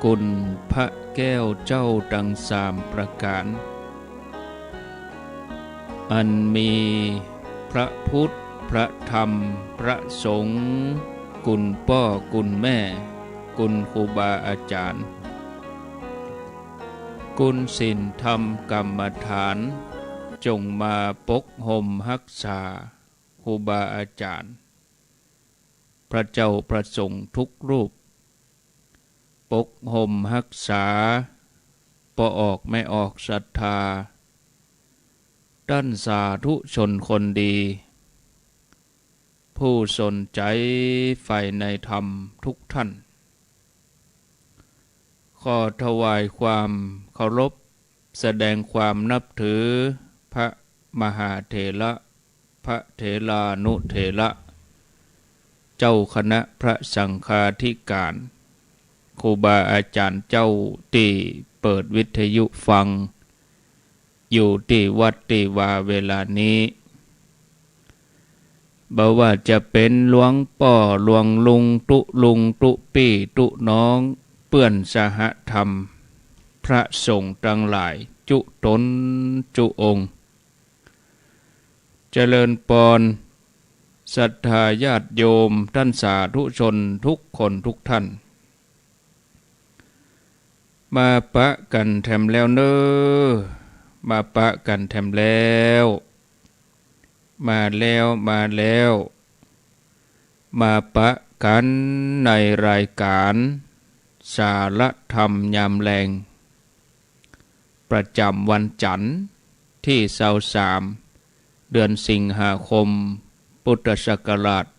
กุลพระแก้วเจ้าดังสามประการอันมีพระพุทธพระธรรมพระสงฆ์กุลพ่อกุลแม่กุลครูบาอาจารย์กุลศีลธรรมกรรมฐานจงมาปกห่มรักษาครูบาอาจารย์พระเจ้าประสงค์ทุกรูปปกห่มรักษาปออกไม่ออกศรัทธาด้านสาธุชนคนดีผู้สนใจใฝ่ในธรรมทุกท่านขอถวายความเคารพแสดงความนับถือพระมหาเถระพระเถรานุเถระเจ้าคณะพระสังฆาธิการครูบาอาจารย์เจ้าที่เปิดวิทยุฟังอยู่ที่วัดที่วาเวลานี้บ่ว่าจะเป็นหลวงป่อหลวงลุงตุปี้ตุน้องเปื้อนสหธรรมพระสงฆ์ทั้งหลายจุตนจุองค์เจริญปอนศรัทธาญาติโยมท่านสาธุชนทุกคนทุกท่านมาปะกันแถมแล้วเนอมาปะกันแถมแล้วมาปะกันในรายการสารธรรมยามแลงประจำวันจันทร์ที่23เดือนสิงหาคมพุทธศักราช2564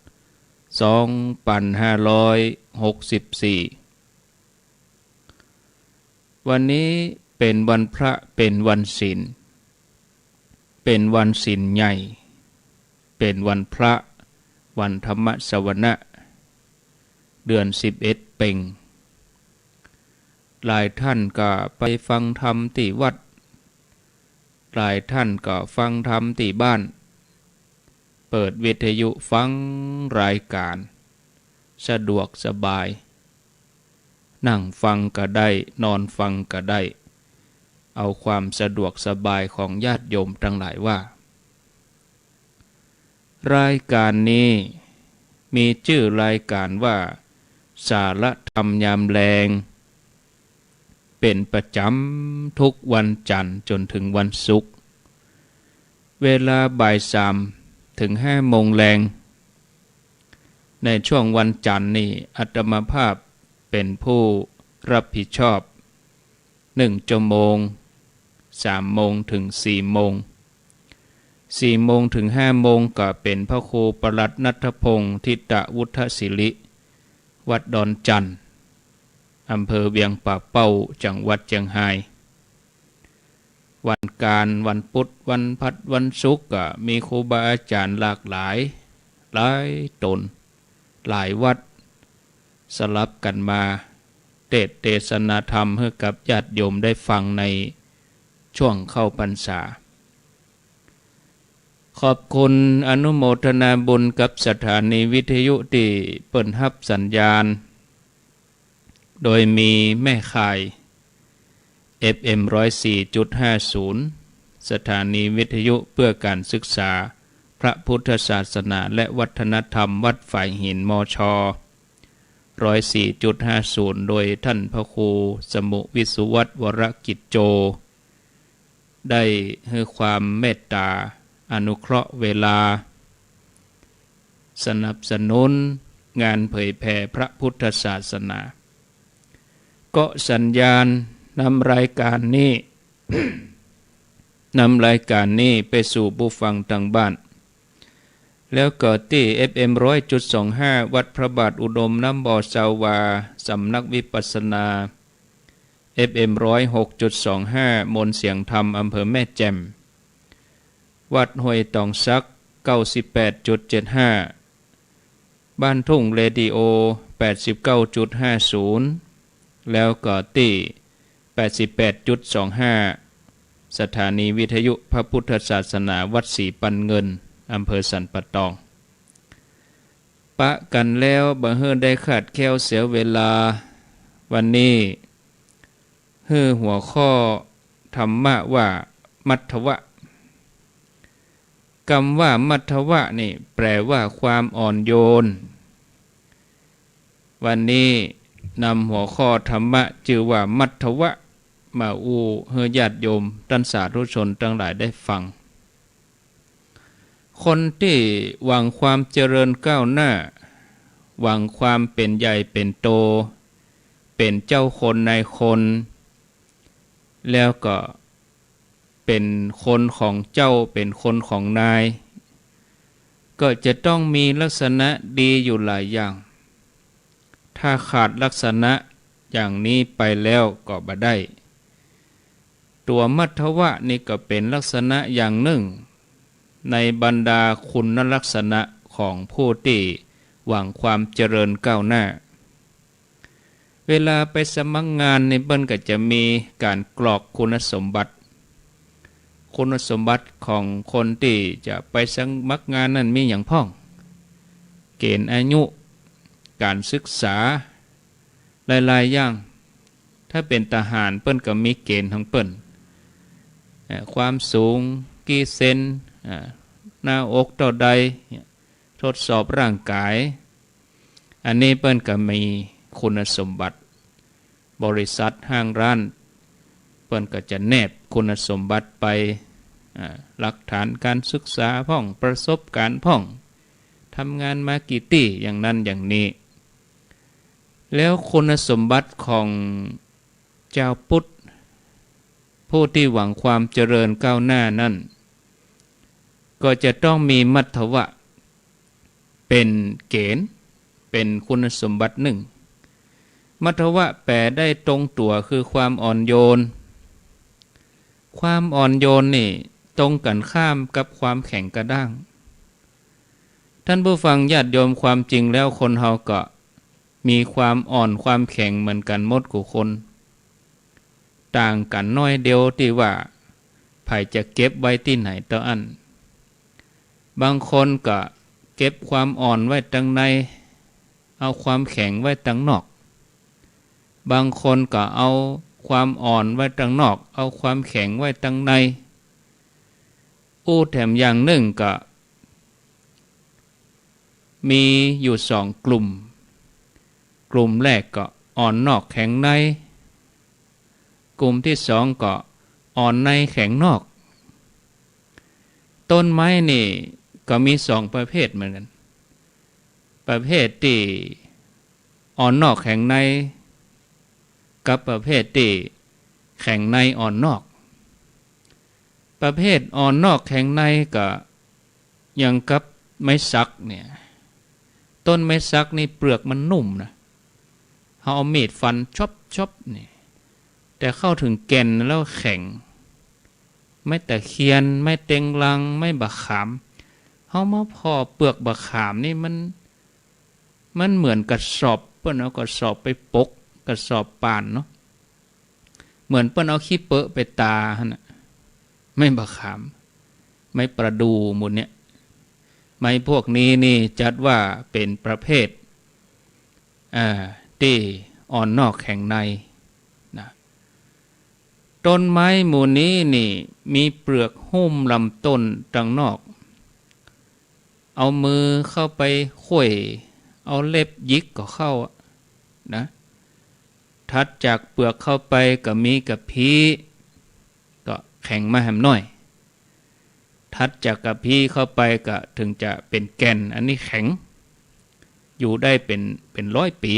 วันนี้เป็นวันพระเป็นวันศีลเป็นวันศีลใหญ่เป็นวันพระวันธรรมสวนะเดือน11เพ็ญหลายท่านก็ไปฟังธรรมที่วัดหลายท่านก็ฟังธรรมที่บ้านเปิดวิทยุฟังรายการสะดวกสบายนั่งฟังก็ได้นอนฟังก็ได้เอาความสะดวกสบายของญาติโยมทั้งหลายว่ารายการนี้มีชื่อรายการว่าสารธรรมยามแลงเป็นประจำทุกวันจันทร์จนถึงวันศุกร์เวลาบ่าย3 ถึง 5 โมงแลงในช่วงวันจันทร์นี้อาตมาภาพเป็นผู้รับผิดชอบ1 ชั่วโมง3 โมงถึง 4 โมง4 โมงถึง 5 โมงก็เป็นพระครูประหลัดณัฐพงศ์ทิตวุฒศิริวัดดอนจันทร์อำเภอเวียงป่าเป้าจังหวัดเชียงรายวันการวันพุธวันพัดวันศุกร์ก็มีครูบาอาจารย์หลากหลายตนหลายวัดสลับกันมาเทศนาธรรมให้กับญาติโยมได้ฟังในช่วงเข้าพรรษาขอบคุณอนุโมทนาบุญกับสถานีวิทยุที่เปิดรับสัญญาณโดยมีแม่ข่าย FM 104.50 สถานีวิทยุเพื่อการศึกษาพระพุทธศาสนาและวัฒนธรรมวัดฝ่ายหินมช104.50 โดยท่านพระครูสมุวิสุวัฒน์วรกิจโจได้ให้ความเมตตาอนุเคราะห์เวลาสนับสนุนงานเผยแผ่พระพุทธศาสนาก็สัญญาณนำรายการนี้ นำรายการนี้ไปสู่ผู้ฟังทางบ้านแล้วก็ที่ FM 100.25 วัดพระบาทอุดมน้ำบ่อสาวาสำนักวิปัสสนา FM 106.25 มนเสียงธรรมอำเภอแม่แจ่มวัดห้วยตองซัก 98.75 บ้านทุ่งเรดิโอ 89.50 แล้วก็ที่ 88.25 สถานีวิทยุพระพุทธศาสนาวัดศรีปันเงินอำเภอสันปะตองปะกันแล้วบ่เฮือได้ขาดแคลวเสียเวลาวันนี้ หัวข้อธรรมะว่ามัทวะคำว่ามัทวะนี่แปลว่าความอ่อนโยนวันนี้นำหัวข้อธรรมะชื่อว่ามัทวะมาให้ญาติโยมท่านสาธุชนทั้งหลายได้ฟังคนที่หวังความเจริญก้าวหน้าหวังความเป็นใหญ่เป็นโตเป็นเจ้าคนนายคนแล้วก็เป็นคนของเจ้าเป็นคนของนายก็จะต้องมีลักษณะดีอยู่หลายอย่างถ้าขาดลักษณะอย่างนี้ไปแล้วก็บ่ได้ตัวมัทวะนี่ก็เป็นลักษณะอย่างหนึ่งในบรรดาคุณลักษณะของผู้ที่หวังความเจริญก้าวหน้าเวลาไปสมัครงานในเบิ้นก็จะมีการกรอกคุณสมบัติของคนที่จะไปสมัครงานนั้นมีอย่างพ้องเกณฑ์อายุการศึกษาหลายๆอย่างถ้าเป็นทหารเปิ้นก็มีเกณฑ์ของเปิ้นความสูงกี่เซนหน้าอกเท่าใดทดสอบร่างกายอันนี้เปิ้นก็มีคุณสมบัติบริษัทห้างร้านเปิ้นก็จะแนบคุณสมบัติไปหลักฐานการศึกษาพ่องประสบการณ์พ่องทำงานมากี่ปีอย่างนั้นอย่างนี้แล้วคุณสมบัติของเจ้าพุทธผู้ที่หวังความเจริญก้าวหน้านั่นก็จะต้องมีมัทวะเป็นเกณฑ์เป็นคุณสมบัติหนึ่งมัทวะแปลได้ตรงตัวคือความอ่อนโยนความอ่อนโยนนี่ตรงกันข้ามกับความแข็งกระด้างท่านผู้ฟังญาติโยมความจริงแล้วคนเฮาก็มีความอ่อนความแข็งเหมือนกันหมดกุคนต่างกันน้อยเดียวที่ว่าไผจะเก็บไว้ที่ไหนต่ออันบางคนก็เก็บความอ่อนไว้ตั้งในเอาความแข็งไว้ตั้งนอกบางคนก็เอาความอ่อนไว้ตั้งนอกเอาความแข็งไว้ตั้งในแถมอย่างหนึ่งก็มีอยู่สองกลุ่มแรกก็อ่อนนอกแข็งในกลุ่มที่สองก็อ่อนในแข็งนอกต้นไม้นี่ก็มีสองประเภทเหมือนกันประเภทที่อ่อนนอกแข็งในกับประเภทที่แข็งในอ่อนนอกประเภทอ่อนนอกแข็งในก็อย่างกับไม้สักเนี่ยต้นไม้สักนี่เปลือกมันนุ่มนะเขาเอามีดฟันชอบนี่แต่เข้าถึงแก่นแล้วแข็งไม่ตะเคียนไม่เต็งลังไม่บะขามเขามาพอเปลือกบะขามนี่มันเหมือนกระสอบเปิ้นเอากระสอบไปปกกระสอบป่านเนาะเหมือนเปิ้นเอาขี้เปอะไปตาฮะนะไม่บะขามไม่ประดูหมดเนี่ยไม่พวกนี้นี่จัดว่าเป็นประเภทที่อ่อนนอกแข็งในนะต้นไม้หมู่นี้นี่มีเปลือกหุ้มลำต้นดังนอกเอามือเข้าไปข่วยเอาเล็บยิกก็เข้านะทัดจากเปลือกเข้าไปก็มีกับพีก็แข็งมาแหมน้อยทัดจากกับพีเข้าไปก็ถึงจะเป็นแก่นอันนี้แข็งอยู่ได้เป็น100 ปี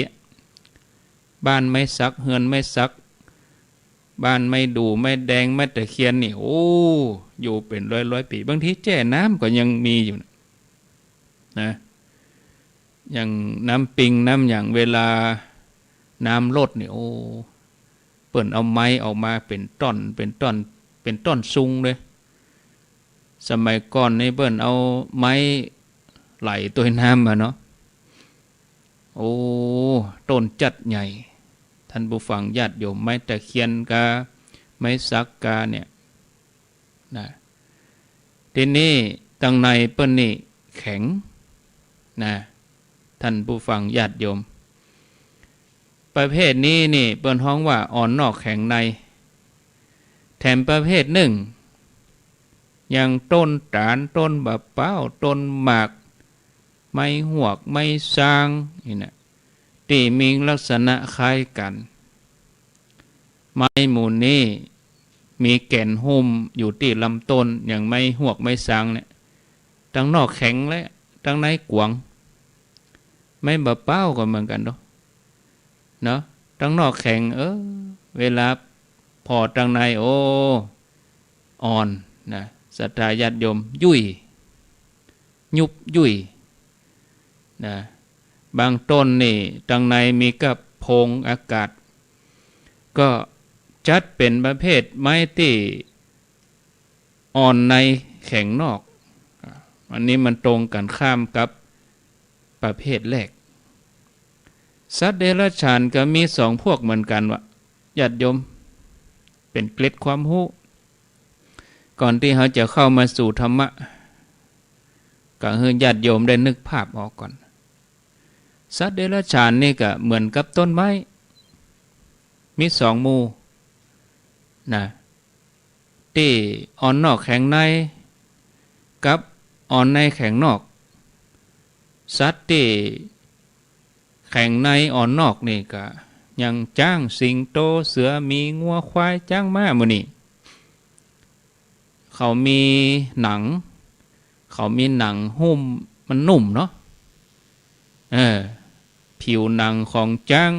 บ้านไม่ซักเฮือนไม่ซักบ้านไม่ดูไม่แดงไม่ตะเคียนนี่อยู่เป็นร้อยปีบางทีแจ้น้ำก็ยังมีอยู่นะอย่างน้ำปิงน้ำอย่างเวลาน้ำลดนี่เปิ่นเอาไม้ออกมาเป็นต้นซุงเลยสมัยก่อนนี่เปิ่นเอาไม้ไหลตัวน้ำมาเนาะต้นจัดใหญ่ท่านผู้ฟังญาติโยมไม้ตะเคียนกาไม้สักกาเนี่ยนะทีนี้ตั้งในเปิ้นนี่แข็งนะท่านผู้ฟังญาติโยมป ประเภทนี้นี่เปิ้นฮ้องว่าอ่อนนอกแข็งในแถมประเภทหนึ่งอย่างต้นตาลต้นบะเป้าต้นหมากไม้หวกไม้ซางนี่นะที่มีลักษณะคล้ายกันไม้หมูลนี้มีแก่นหุ้มอยู่ที่ลำต้นอย่างไม้หวกไม้ซางเนี่ยทั้งนอกแข็งและทั้งในกวางไม้บะเป้าก็เหมือนกันเนาะทั้งนอกแข็งเวลาพอทั้งในอ่อนนะศรัทธาญาติโยมยุ่ยยุบยุ่ยนะบางต้นนี่ทั้งในมีกับโพรงอากาศก็จัดเป็นประเภทไม้ที่อ่อนในแข็งนอกอันนี้มันตรงกันข้ามกับประเภทแรกสัตว์เดรัจฉานก็มีสองพวกเหมือนกันวะญาติโยมเป็นเกล็ดความรู้ก่อนที่เขาจะเข้ามาสู่ธรรมะก็ให้ญาติโยมได้นึกภาพออกก่อนสัตว์เดรัจฉานนี่ก็เหมือนกับต้นไม้มีสองหมู่นะที่อ่อนนอกแข็งในกับอ่อนในแข็งนอกสัตว์ที่แข็งในอ่อนนอกนี่ก็ยังจ้างสิงโตเสือมีงัวควายจ้างม้ามื้อนี้เขามีหนังหุ้มมันนุ่มเนาะผิวหนังของจ้าง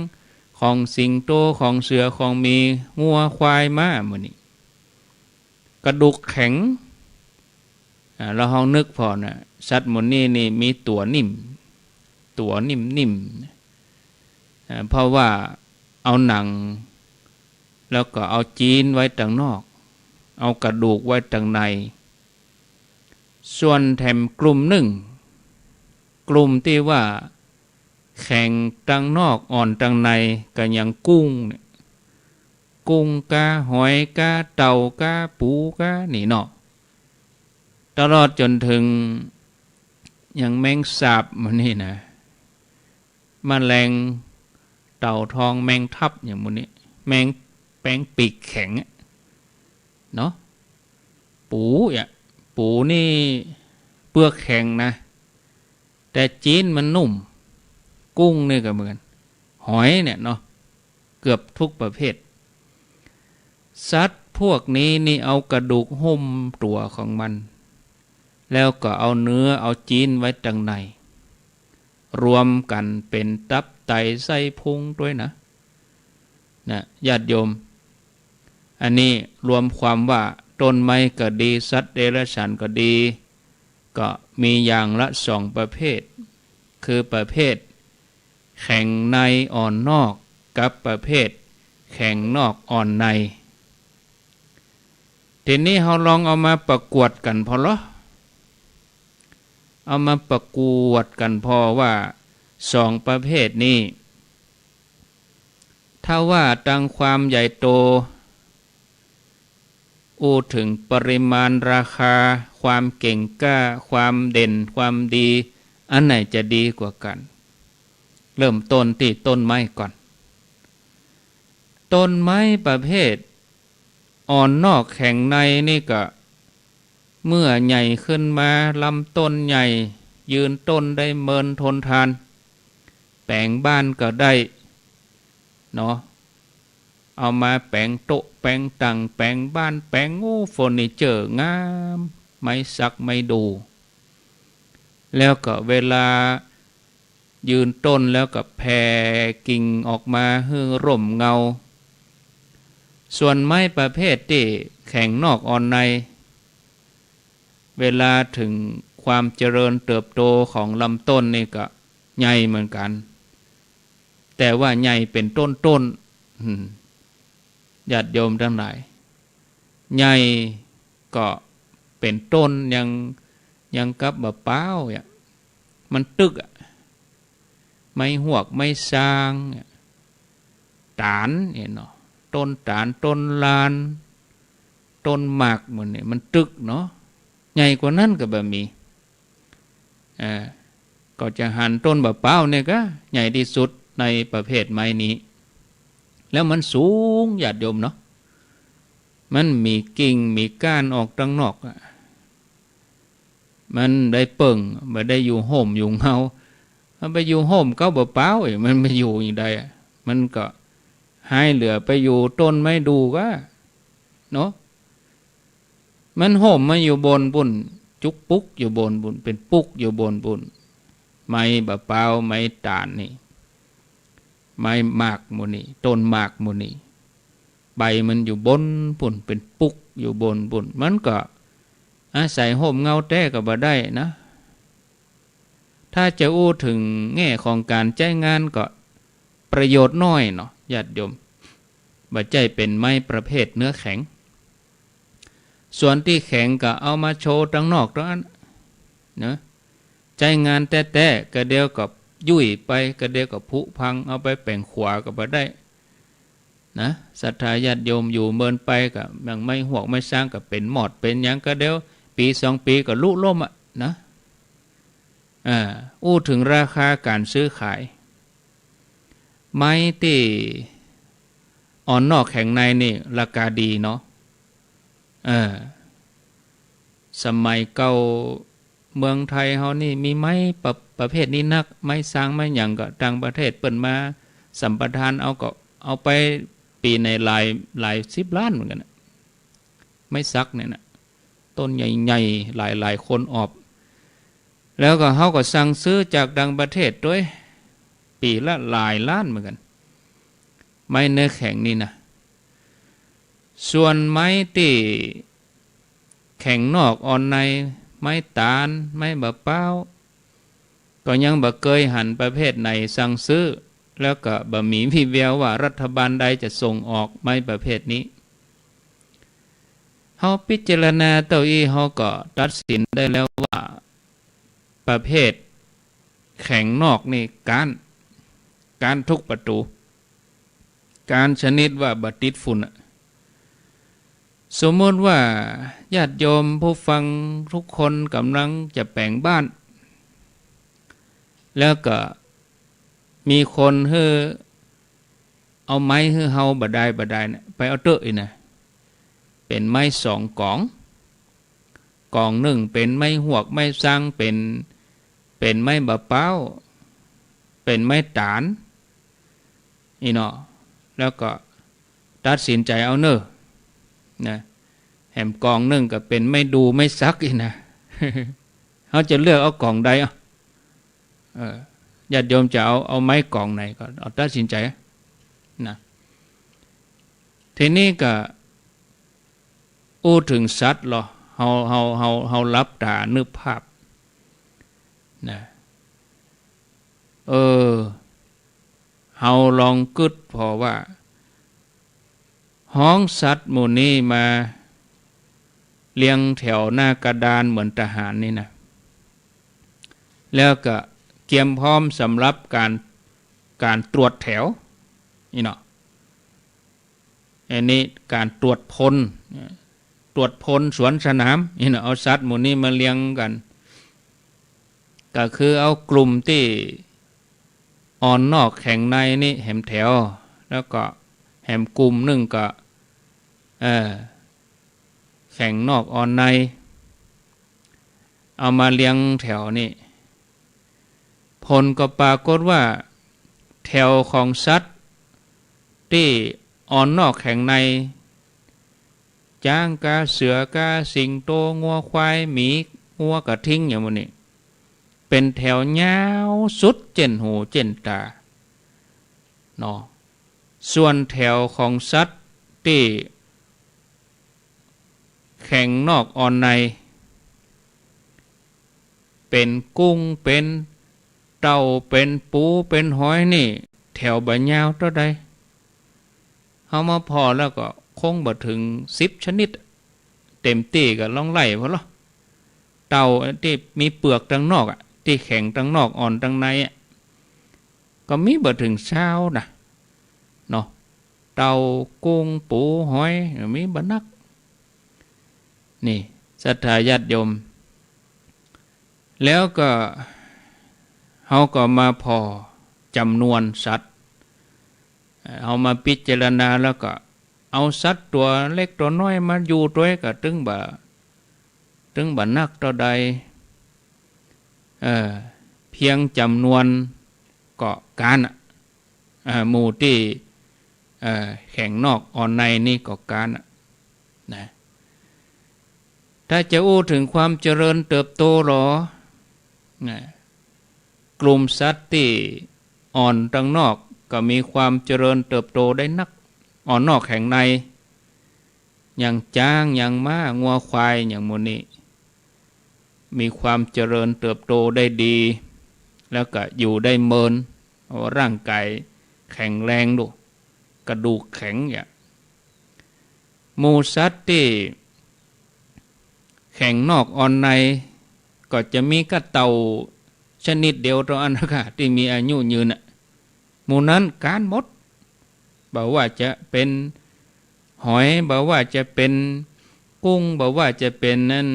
ของสิงโตของเสือของมีงัวควายม้ามื้อนี้กระดูกแข็งเราลองนึกพอนะสัตว์หมดนี้นี่มีตัวนิ่มเพราะว่าเอาหนังแล้วก็เอาจีนไว้ต่างนอกเอากระดูกไว้ต่างในส่วนแถมกลุ่มหนึ่งกลุ่มที่ว่าแข็งต่างนอกอ่อนต่างในก็ยังกุ้งกาหอยกาเต่ากาปูกานี่เนาะตลอดจนถึงอย่างแมงสาบมันนี่นะแมลงเต่าทองแมงทับอย่างมันนี้แมงแป้งปีกแข็งเนาะปูนี่เปลือกแข็งนะแต่จีนมันนุ่มกุ้งนี่ก็เหมือนหอยเนี่ยเนาะเกือบทุกประเภทสัตว์พวกนี้นี่เอากระดูกหุ้มตัวของมันแล้วก็เอาเนื้อเอาจีนไว้ตังในรวมกันเป็นตับไตไส้พุงด้วยนะญาติโยมอันนี้รวมความว่าต้นไม้ก็ดีสัตว์เดรัจฉานก็ดีก็มีอย่างละสองประเภทคือประเภทแข็งในอ่อนนอกกับประเภทแข็งนอกอ่อนในทีนี้เราลองเอามาประกวดกันพอเหรอเอามาประกวดกันพอว่าสองประเภทนี้ถ้าว่าตั้งความใหญ่โตถึงปริมาณราคาความเก่งกล้าความเด่นความดีอันไหนจะดีกว่ากันเริ่มต้นที่ต้นไม้ก่อนต้นไม้ประเภทอ่อนนอกแข็งในนี่ก็เมื่อใหญ่ขึ้นมาลำต้นใหญ่ยืนต้นได้เมินทนทานแปลงบ้านก็ได้เนาะเอามาแปลงโต๊ะแปลงตังแปลงบ้านแปลงเฟอร์นิเจอร์งามไม่สักไม่ดูแล้วก็เวลายืนต้นแล้วก็แผ่กิ่งออกมาให้ร่มเงาส่วนไม้ประเภทที่แข็งนอกอ่อนในเวลาถึงความเจริญเติบโตของลำต้นนี่ก็ใหญ่เหมือนกันแต่ว่าใหญ่เป็นต้นญาติโยมทั้งหลายใหญ่ก็เป็นต้นยังกับมะพร้าวมันตึกไม่หวกไม่ซางตาลเนาะต้นตาลต้นลานต้นหมากมันเนี่ยมันตึกเนาะใหญ่กว่านั้นก็แบบมีก็จะหันต้นมะพร้าวเนี่ยก็ใหญ่ที่สุดในประเภทไม้นี้ แล้วมันสูงญาติโยมเนาะมันมีกิ่งมีก้านออกตั้งนอกมันได้เปิ่งไม่ได้อยู่ห่มอยู่เงามันไปอยู่ห่มก็บ่เปล่ามันไปอยู่อย่างใดมันก็ให้เหลือไปอยู่ต้นไม้ดูก็เนาะมันห่มมาอยู่บนบุญจุกปุกอยู่บนบุญเป็นปุกอยู่บนบุญไม้บ่เปล่าไม้ตาลนี่ไม้หมากหมูนี่ต้นหมากหมูนี่ใบมันอยู่บนบุญเป็นปุกอยู่บนบุญมันก็อาศัยห่มเงาแต้ก็บ่ได้นะถ้าจะอู้ถึงแง่ของการใช้งานก็ประโยชน์น้อยเนาะญาติโยมบ่ใจเป็นไม้ประเภทเนื้อแข็งส่วนที่แข็งก็เอามาโชว์ตั้งนอกตั้งนั้นนะใช้งานแต้ๆก็เดียวกับยุ่ยไปก็เดียวกับผุพังเอาไปแป่งขวาก็บ่ได้นะศรัทธาญาติโยมอยู่เมินไปก็ยังไม่หวกไม่สร้างก็เป็นหมอดเป็นหยังก็เดียวปี2 ปีก็ลุล่มนะอู้ถึงราคาการซื้อขายไม้ที่อ่อนนอกแข็งในนี่ราคาดีเนาะสมัยเก่าเมืองไทยเฮานี่มีไม้ประเภทนี้นักไม้สร้างไม้หยังก็ต่างประเทศเปิ้นมาสัมปทานเอาก็เอาไปปีในหลาย10 ล้านเหมือนกันไม่ซักเนี่ยนะต้นใหญ่ๆหลายคนออบแล้วก็เฮาก็สั่งซื้อจากต่างประเทศด้วยปีละหลายล้านเหมือนกันไม้เนื้อแข็งนี่นะส่วนไม้ที่แข็งนอกอ่อนในไม้ตาลไม้บะเป้าก็ยังบ่เคยหันประเภทไหนสั่งซื้อแล้วก็บ่มีวี่แววว่ารัฐบาลใดจะส่งออกไม้ประเภทนี้เฮาพิจารณาเต้าอี้เฮาก็ตัดสินได้แล้วว่าประเภทแข็งนอกนี่การทุกประตูการชนิดว่าบ่ติดฝุ่นสมมติว่าญาติโยมผู้ฟังทุกคนกำลังจะแปลงบ้านแล้วก็มีคนเอาไม้เฮาบ่ได้นะไปเอาเตอะอีกนะเป็นไม้2 กองหนึ่งเป็นไม้หวกไม้สร้างเป็นไม้บะเป้าเป็นไม้ตาลนี่เนาะแล้วก็ตัดสินใจเอาเนอะนะแหมกองหนึ่งก็เป็นไม่ดูไม่ซักอีกนะ เขาจะเลือกเอากองใดญาติโยมจะเอาไม้กองไหนก็เอาตัดสินใจนะทีนี้ก็อู้ถึงสัตว์หรอเฮารับตานึกภาพนะเฮาลองกึดพอว่าห้องสัตว์หมู่นี้มาเรียงแถวหน้ากระดานเหมือนทหารนี่นะแล้วก็เตรียมพร้อมสำหรับการตรวจแถวนี่เนาะอันนี้การตรวจพลสวนสนามนี่เนาะเอาสัตว์หมู่นี้มาเรียงกันก็คือเอากลุ่มที่อ่อนนอกแข็งในนี่แหมแถวแล้วก็แหมกลุ่มหนึ่งก็แข็งนอกอ่อนในเอามาเลี้ยงแถวนี่ผลก็ปรากฏว่าแถวของสัตว์ที่อ่อนนอกแข็งในจ้างกาเสือกาสิงโตงัวควายหมีงัวกระทิงอย่างนี้เป็นแถวยาวสุดเจนหูเจนตาเนาะส่วนแถวของสัตว์ที่แข็งนอกอ่อนในเป็นกุ้งเป็นเต่าเป็นปูเป็นหอยนี่แถวบะยาวเท่าใดเอามาพอแล้วก็คงบ่ถึง10 ชนิดเต็มตีก็ลองไล่พอละเต่าที่มีเปลือกทั้งนอกที่แข็งทั้งนอกอ่อนทั้งในก็มีบ่ถึง20นะเนาะเต่ากุ้งปูหอยมีบ่นักนี่ศรัทธาญาติโยมแล้วก็เฮาก็มาพอจำนวนสัตว์ เอามาพิจารณาแล้วก็เอาสัตว์ตัวเล็กตัวน้อยมาอยู่ด้วยก็ถึงบ่นักต่อใดเพียงจำนวนก็การหมู่ที่แข่งนอกอ่อนในนี่ก็การนะถ้าจะอู้ถึงความเจริญเติบโตหรอนะกลุ่มสัตว์ที่อ่อนตั้งนอกก็มีความเจริญเติบโตได้นักอ่อนนอกแข่งในอย่างจ้างอย่างม้างัวควายอย่างหมู่นี้มีความเจริญเติบโตได้ดีแล้วก็อยู่ได้เมินร่างกายแข็งแรงดูกระดูกแข็งอย่างหมูสัตว์ที่แข็งนอกอ่อนในก็จะมีกระเต่าชนิดเดียวเท่านั้นค่ะที่มีอายุยืนหมู่นั้นการหมดบอกว่าจะเป็นหอยบอกว่าจะเป็นกุ้งบอกว่าจะเป็นนั่น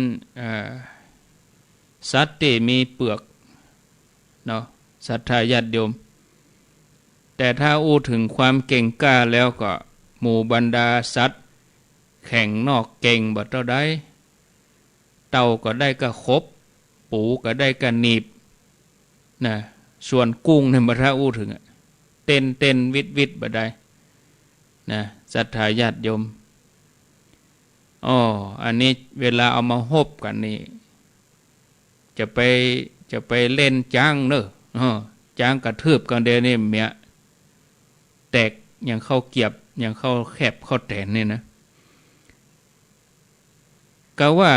สัตว์ที่มีเปลือกเนาะศรัทธาญาติโยมแต่ถ้าอู้ถึงความเก่งกล้าแล้วก็หมู่บรรดาสัตว์แข่งนอกเก่งบัดเท่าใดเต่าก็ได้ก็คบปูก็ได้ก็หนีบนะส่วนกุ้งเนี่ยบัดถ้าอู้ถึงเต้นวิดบัดได้นะศรัทธาญาติโยมอันนี้เวลาเอามาฮบกันนี่จะไปเล่นจ้างเนอะจ้างกระทืบกันเดียวนี่เมียแตกอย่างเข้าเกียบอย่างเข้าแคบเข้าแตนนี่นะก็ว่า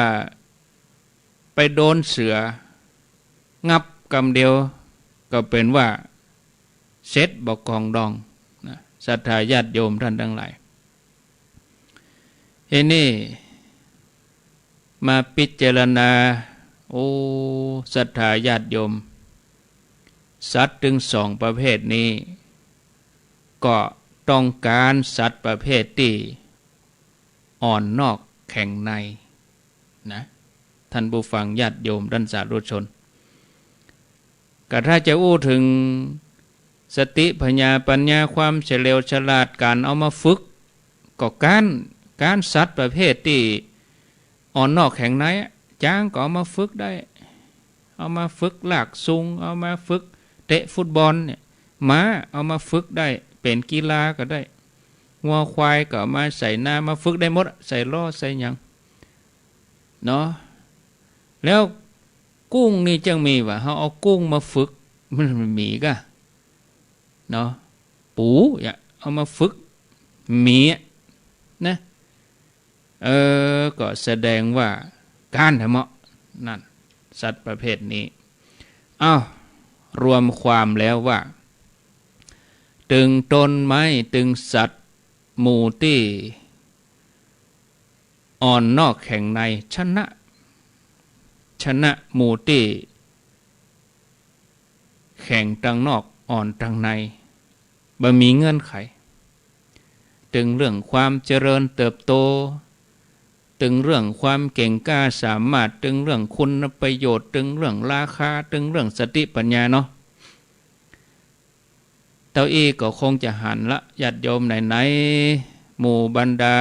ไปโดนเสืองับกำเดียวก็เป็นว่าเซ็ตบอกกองดองนะศรัทธาญาติโยมท่านทั้งหลายนี่มาพิจารณาศรัทธาญาติโยมสัตว์ถึงสองประเภทนี้ก็ต้องการสัตว์ประเภทที่อ่อนนอกแข็งในนะท่านผู้ฟังญาติโยมท่านสาธุชนก็ถ้าจะอู้ถึงสติปัญญาความเฉลียวฉลาดการเอามาฝึกก็การสัตว์ประเภทที่อ่อนนอกแข็งในจ้างก็เอามาฝึกได้เอามาฝึกลากซุงเอามาฝึกเตะฟุตบอลเนี่ยม้าเอามาฝึกได้เป็นกีฬาก็ได้งัวควายก็มาใส่หน้ามาฝึกได้หมดใส่ล้อใส่หยังเนาะแล้วกุ้งนี่จังมีว่าเขาเอากุ้งมาฝึกมันมีกะเนาะปูอย่าเอามาฝึกมีนะก็แสดงว่าการทำเหมาะนั่นสัตว์ประเภทนี้รวมความแล้วว่าตึงต้นไม้ตึงสัตว์หมู่ที่อ่อนนอกแข็งในชนะหมู่ที่แข็งตังนอกอ่อนตังในบ่มีเงื่อนไขตึงเรื่องความเจริญเติบโตตึงเรื่องความเก่งกล้าสามารถตึงเรื่องคุณประโยชน์ตึงเรื่องราคาตึงเรื่องสติปัญญาเนาะเต้าอี้ก็คงจะหันละญาติโยมไหนหมู่บรรดา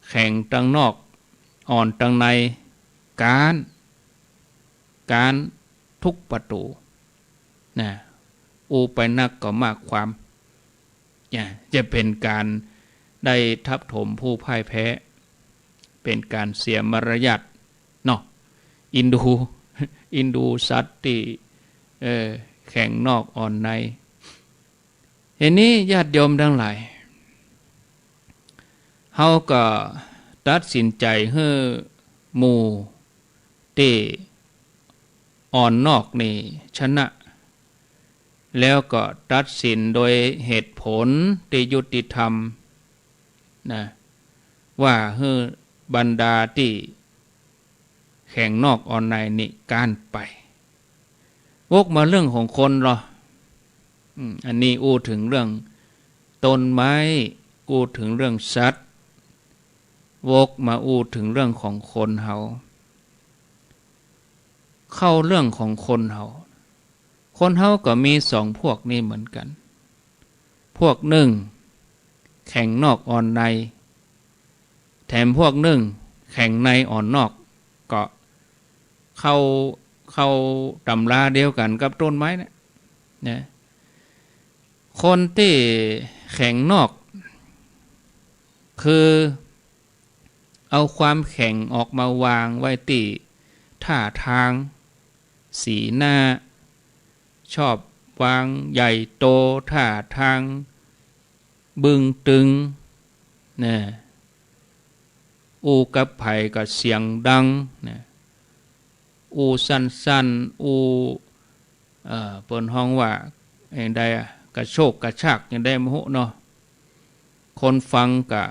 แข่งตังนอกอ่อนตังในการทุกประตูนะไปนักก็มากความจะเป็นการได้ทับถมผู้พ่ายแพ้เป็นการเสียมารยาทเนาะอินดูสัตว์ที่แข่งนอกอ่อนในเห็นนี้ญาติโยมทั้งหลายเฮาก็ตัดสินใจให้หมู่ที่อ่อนนอกนี่ชนะแล้วก็ตัดสินโดยเหตุผลที่ยุติธรรมนะว่าให้บรรดาที่แข่งนอกอ่อนในนี่การไปวกมาเรื่องของคนเหรออันนี้อู้ถึงเรื่องต้นไม้อู้ถึงเรื่องสัตว์วกมาอู้ถึงเรื่องของคนเฮาเข้าเรื่องของคนเฮาก็มีสองพวกนี้เหมือนกัน พวกหนึ่งแข็งนอกอ่อนในแถมพวกหนึ่งแข็งในอ่อนนอกก็เข้าตำราเดียวกันกับต้นไม้นะคนที่แข็งนอกคือเอาความแข็งออกมาวางไว้ที่ท่าทางสีหน้าชอบวางใหญ่โตท่าทางบึงตึงนะอูกับไผ่ก็เสียงดังนะอูสั้นอูเปิ่นห้องว่าอย่างใดกระโชกกระชากอย่างใดมโหเนาะคนฟังก็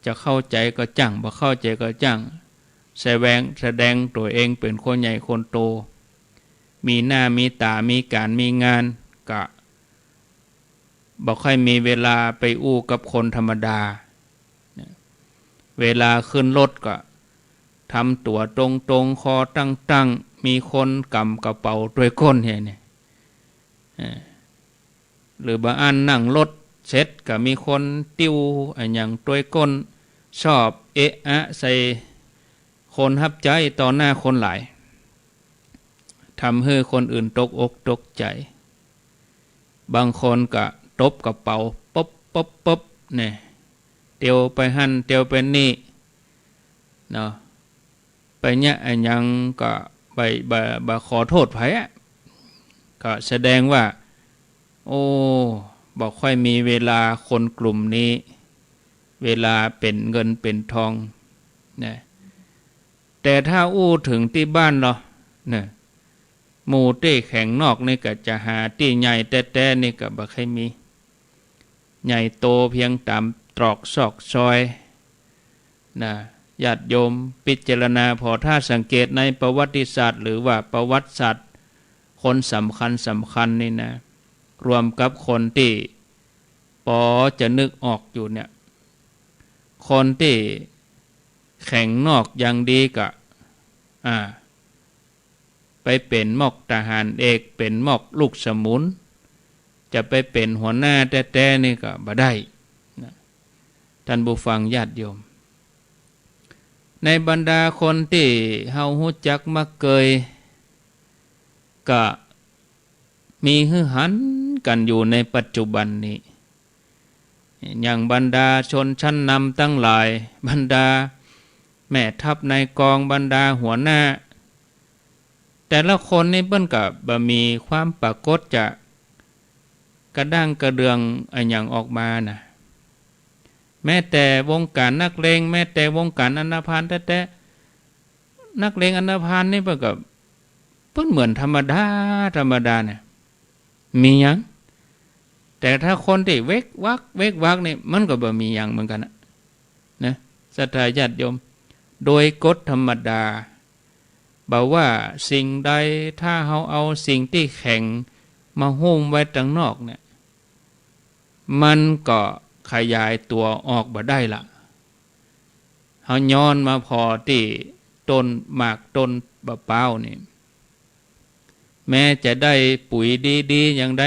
จะเข้าใจก็จังบ่เข้าใจก็จังแสดงตัวเองเป็นคนใหญ่คนโตมีหน้ามีตามีการมีงานก็บ่ค่อยมีเวลาไปอู้กับคนธรรมดาเวลาขึ้นรถก็ทำตัวตรงคอตั้งมีคนกำกระเป๋าด้วยก้นเนี่ยหรือบางอันนั่งรถเสร็จก็มีคนติ้วอย่างด้วยก้นชอบเอะอะใส่คนฮับใจต่อหน้าคนหลายทำให้คนอื่นตกอกตกใจบางคนก็ตบกระเป๋าป๊บเนี่ยเตียวไปหั่นเตียวไปนี่เนาะไปเนี่ยยังก็ไปขอโทษไผก็แสดงว่าโอ้บอกค่อยมีเวลาคนกลุ่มนี้เวลาเป็นเงินเป็นทองนะแต่ถ้าอู้ถึงที่บ้านเราเนี่ยหมู่ที่แข็งนอกนี่ก็จะหาที่ใหญ่แต่นี่ก็บ่ค่อยมีใหญ่โตเพียงตามตรอกซอกซอยนะญาติโยมพิจารณาพอถ้าสังเกตในประวัติศาสตร์หรือว่าประวัติศาสตร์คนสำคัญนี่นะรวมกับคนที่ปอจะนึกออกอยู่เนี่ยคนที่แข็งนอกอย่างดีก็ไปเป็นมอกทหารเอกเป็นมอกลูกสมุนจะไปเป็นหัวหน้าแต่นี่ก็บ่ได้นะท่านผู้ฟังญาติโยมในบรรดาคนที่เฮาฮู้จักมักเกยก็มีฮือหันกันอยู่ในปัจจุบันนี้อย่างบรรดาชนชั้นนำทั้งหลายบรรดาแม่ทัพนายกองบรรดาหัวหน้าแต่ละคนนี่เปิ้นก็บ่มีความปรากฏจะกระด้างกระเดืองอย่างออกมานะแม้แต่วงการนักเลงแม้แต่วงการอันธพาลแต่นักเลงอันธพาลนี่เปิ้นเหมือนธรรมดาเนี่ยมีหยังแต่ถ้าคนที่เวกวักนี่มันก็บ่มีหยังเหมือนกันนะศรัทธาญาติโยมโดยกฎธรรมดาบอกว่าสิ่งใดถ้าเฮาเอาสิ่งที่แข็งมาหุ้มไว้ข้างนอกเนี่ยมันก็ขยายตัวออกบ่ได้ละเฮาย้อนมาพอที่ต้นหมากต้นบะเป้านี่แม้จะได้ปุ๋ยดีๆอย่างใด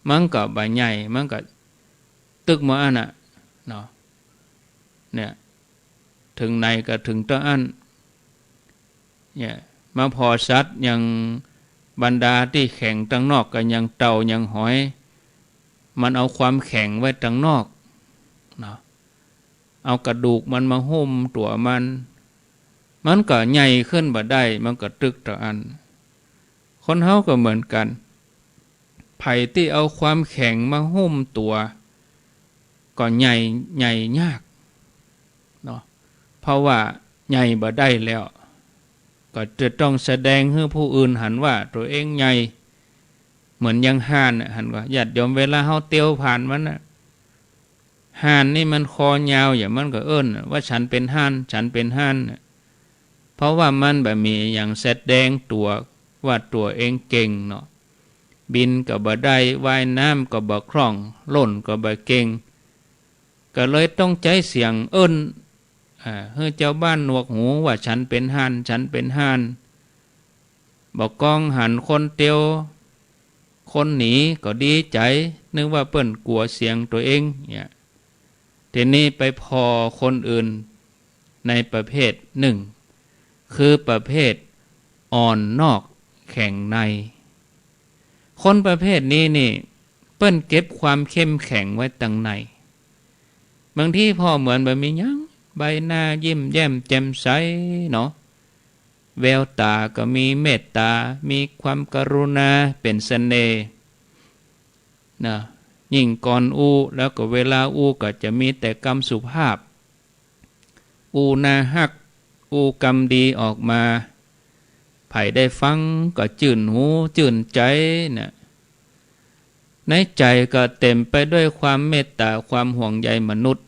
มันก็บ่ใหญ่มันก็ตึกมาอันน่ะเนาะเนี่ยถึงไหนก็ถึงตัวอันเนี่ยมาพอสัตว์อย่างบรรดาที่แข็งตั้งนอกก็ยังเต่ายังหอยมันเอาความแข็งไว้ตั้งนอกเนาะเอากระดูกมันมาหุ้มตัวมันก็ใหญ่ขึ้นบ่ได้มันก็ตึกตัวอันคนเฮาก็เหมือนกันไผ่ที่เอาความแข็งมาหุ้มตัวก็ใหญ่ยากเนาะเพราะว่าใหญ่บ่ได้แล้วก็จะต้องแสดงให้ผู้อื่นหันว่าตัวเองใหญ่เหมือนยังห่านหันว่าญาติโยมเวลาเฮาเตียวผ่านมันห่านนี่มันคอยาวอย่างมันก็เอิ้นว่าฉันเป็นห่านเพราะว่ามันแบบมีอย่างแสดงตัวว่าตัวเองเก่งเนาะบินก็บ่ได้ว่ายน้ำก็บ่คล่องล่นก็บ่เก่งก็เลยต้องใจเสียงเอิ้นให้เจ้าบ้านหนวกหูว่าฉันเป็นห่านบอกกองหันคนเตียวคนหนีก็ดีใจ นึกว่าเปิ้นกลัวเสียงตัวเองเนี่ยทีนี้ไปพอคนอื่นในประเภทหนึ่งคือประเภทอ่อนนอกแข็งในคนประเภทนี้นี่เปิ้นเก็บความเข้มแข็งไว้ตั้งในบางที่พ่อเหมือนแบบมีหยังใบหน้ายิ้มแย้มแจ่มใสเนาะแววตาก็มีเมตตามีความกรุณาเป็นเสน่ห์นะยิ่งก่อนอู้แล้วก็เวลาอู้ก็จะมีแต่คำสุภาพอู้น่าฮักอู้คำดีออกมาไผได้ฟังก็จื่นหูจื่นใจนะในใจก็เต็มไปด้วยความเมตตาความห่วงใยมนุษย์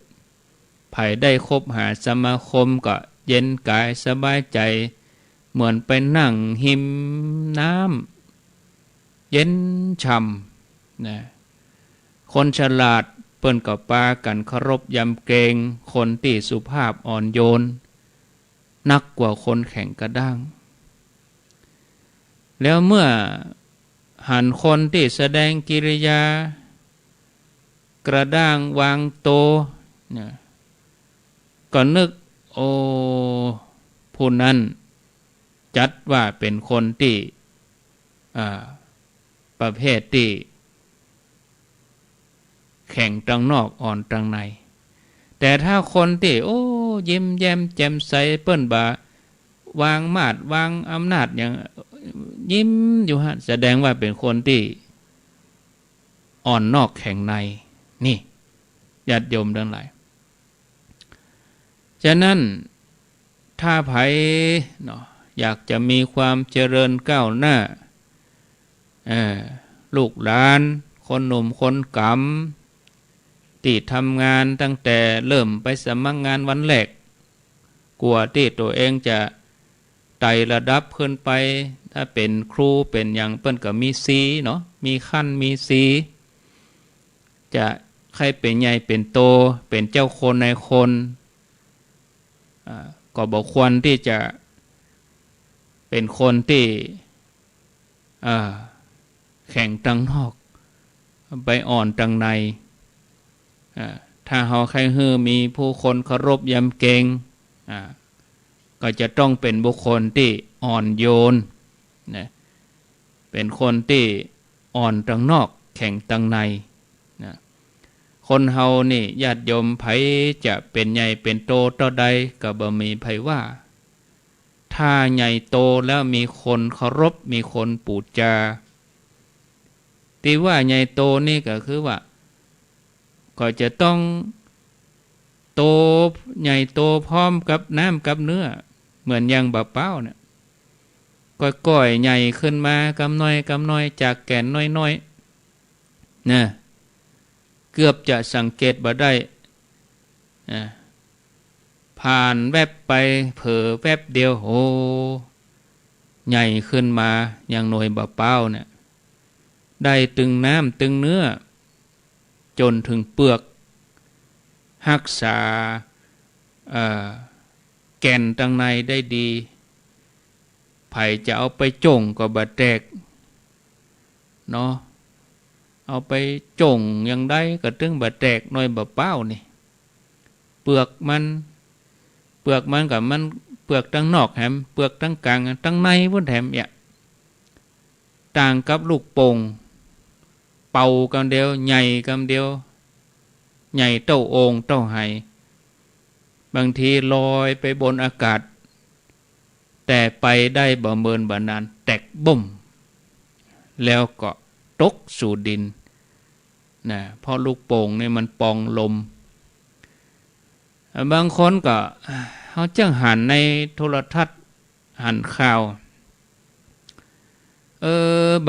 ไผได้คบหาสมาคมก็เย็นกายสบายใจเหมือนไปนั่งหิมน้ำเย็นช่ำนะคนฉลาดเปิ้นก็ปากันเคารพยำเกรงคนที่สุภาพอ่อนโยนนักกว่าคนแข็งกระด้างแล้วเมื่อหันคนที่แสดงกิริยากระด้างวางโตเนี่ยก็นึกโอ้ผู้นั้นจัดว่าเป็นคนที่ประเภทที่แข็งตรงนอกอ่อนตรงในแต่ถ้าคนที่โอ้ยิ้มแย้มแจ่มใสเปิ้นบ่าวางมาดวางอำนาจอย่างยิ้มอยู่ฮะแสดงว่าเป็นคนที่อ่อนนอกแข็งในนี่ญาติโยมทั้งหลายฉะนั้นถ้าไผเนาะอยากจะมีความเจริญก้าวหน้าลูกหลานคนหนุ่มคนกำที่ทำงานตั้งแต่เริ่มไปสมัครงานวันแรกกลัวที่ตัวเองจะไต่ระดับขึ้นไปถ้าเป็นครูเป็นอย่างเปิ้นก็มีสีเนาะมีขั้นมีสีจะใครเป็นใหญ่เป็นโตเป็นเจ้าคนในคนก็บอกควรที่จะเป็นคนที่แข็งตั้งนอกใบอ่อนตั้งในถ้าเฮาใครฮือมีผู้คนเคารพยำเกรงก็จะต้องเป็นบุคคลที่อ่อนโยนนะเป็นคนที่อ่อนตั้งนอกแข็งตั้งในนะคนเฮานี่ญาติโยมไผจะเป็นใหญ่เป็นโตต่อใดก็บ่มีไผว่าถ้าใหญ่โตแล้วมีคนเคารพมีคนปูจจาที่ว่าใหญ่โตนี่ก็คือว่าก็จะต้องโตใหญ่โตพร้อมกับน้ำกับเนื้อเหมือนอย่างบะเป้าเนี่ยก้อยๆใหญ่ขึ้นมากำน้อยจากแก่นน้อยๆนะเกือบจะสังเกตบ่ได้ผ่านแวบไปเผลอแวบเดียวโอ้ใหญ่ขึ้นมาอย่างหน่วยบะเป้าเนี่ยได้ตึงน้ำตึงเนื้อจนถึงเปลือกรักษาแก่นตั้งในได้ดีไผจะเอาไปจ่งก็บะแตกเนาะเอาไปจ่งยังได้ก็ตึงบะแตกหน่อยบะเป้านี่เปลือกมันกับมันเปลือกตั้งนอกแถมเปลือกตั้งกลางตั้งในพุ่นแถมเนี่ยต่างกับลูกโป่งเป่ากันเดียวใหญ่กันเดียวใหญ่เต้าโอ่งเต้าไหบางทีลอยไปบนอากาศแต่ไปได้บ่เมินบ่นานแตกบุ่มแล้วก็ตกสู่ดินนะเพราะลูกโป่งนี่มันปองลมบางคนก็เขาจังหันในโทรทัศน์หันข่าว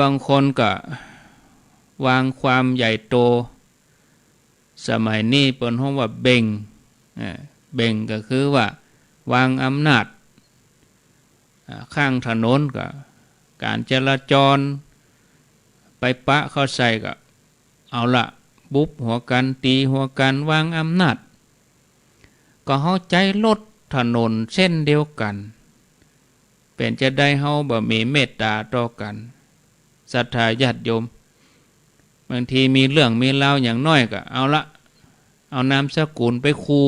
บางคนก็วางความใหญ่โตสมัยนี้เปิ้นฮ้องว่าเบ่งก็คือว่าวางอำนาจข้างถนนก็การจราจรไปปะเข้าใส่ก็เอาละบุบหัวกันตีหัวกันวางอำนาจก็เฮาใจลดถนนเส้นเดียวกันเป็นจะได้เฮาบ่มีเมตตาต่อกันศรัทธาญาติโยม บางทีมีเรื่องมีเล่าอย่างน้อยก็เอาละเอานามสกุลไปคู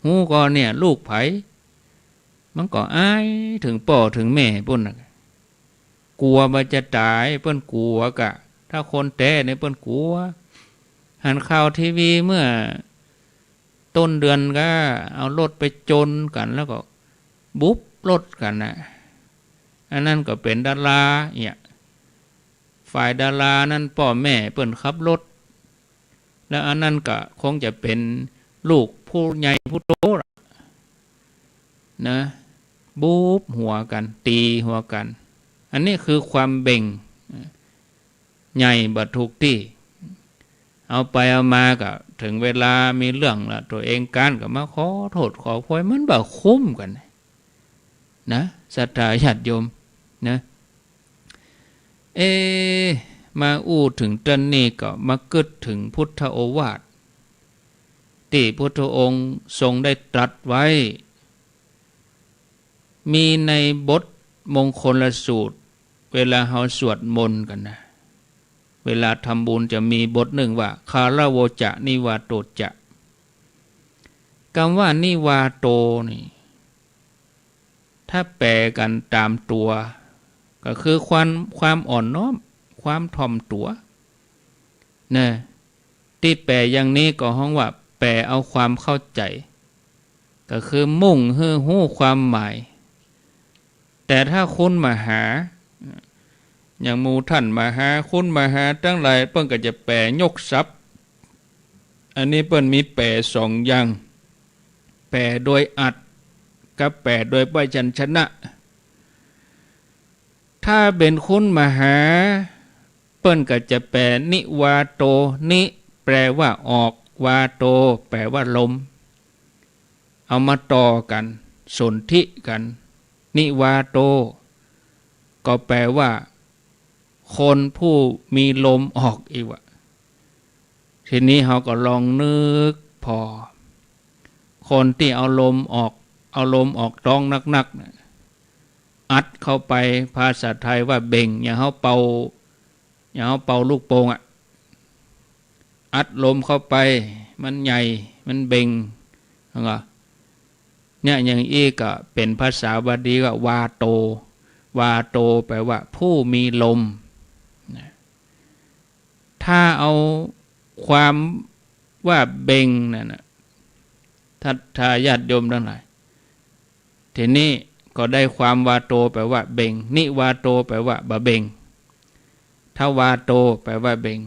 หูก็เนี่ยลูกไผมันก็อายถึงป่อถึงแม่ปุ่นน่ะกลัวมันจะตายเปิ้นกลัวกะถ้าคนแต้เนี่ยเปิ้นกลัวหันข่าวทีวีเมื่อต้นเดือนก็เอารถไปจนกันแล้วก็บุ๊บรถกันนะอันนั้นก็เป็นดาราเนี่ยฝ่ายดารานั้นพ่อแม่เปิ้นขับรถแล้วอันนั้นก็คงจะเป็นลูกผู้ใหญ่ผู้โตนะบูบหัวกันตีหัวกันอันนี้คือความเบ่งใหญ่บัดทุกที่เอาไปเอามาก็ถึงเวลามีเรื่องละตัวเองการก็มาขอโทษขอโพยมันบ่คุ้มกันนะศรัทธาญาติโยมนะมาอู้ถึงตอนนี้ก็มาเกิดถึงพุทธโอวาทที่พุทธองค์ทรงได้ตรัสไว้มีในบทมงคลสูตรเวลาเราสวดมนต์กันนะเวลาทำบุญจะมีบทหนึ่งว่าคาราโวจะนิวาโตจะคำว่านิวาโตนี่ถ้าแปลกันตามตัวก็คือความอ่อนน้อมความถ่อมตัวนะที่แปลอย่างนี้ก็ห้องว่าแปลเอาความเข้าใจก็คือมุ่งหู้ความหมายแต่ถ้าคุณมาหาอย่างหมู่ท่านมาหาคุณมาหาตั้งหลายเปิ้นก็จะแปลยกศัพท์อันนี้เปิ้นมีแปลสองอย่างแปลโดยอัดกับแปลโดยพยัญชนะถ้าเป็นคุณมาหาเปิ้นก็จะแปลนิวาโตนิแปลว่าออกวาโตแปลว่าลมเอามาต่อกันสนธิกันนิวาโตก็แปลว่าคนผู้มีลมออกอีกวะทีนี้เราก็ลองนึกพอคนที่เอาลมออกต้องนักๆอัดเข้าไปภาษาไทยว่าเบ่งอย่างเขาเป่าลูกโป่งอัดลมเข้าไปมันใหญ่มันเบ่งเนี่ยอย่างอีกก็เป็นภาษาบาลีว่าวาโตแปลว่าผู้มีลมถ้าเอาความว่าเบ่งนั่นนะถ้าญาติโยมทั้งหลายทีนี้ก็ได้ความวาโตแปลว่าเบ่งนิวาโตแปลว่าบะเบ่งถ้าวาโตแปลว่าเบ่ง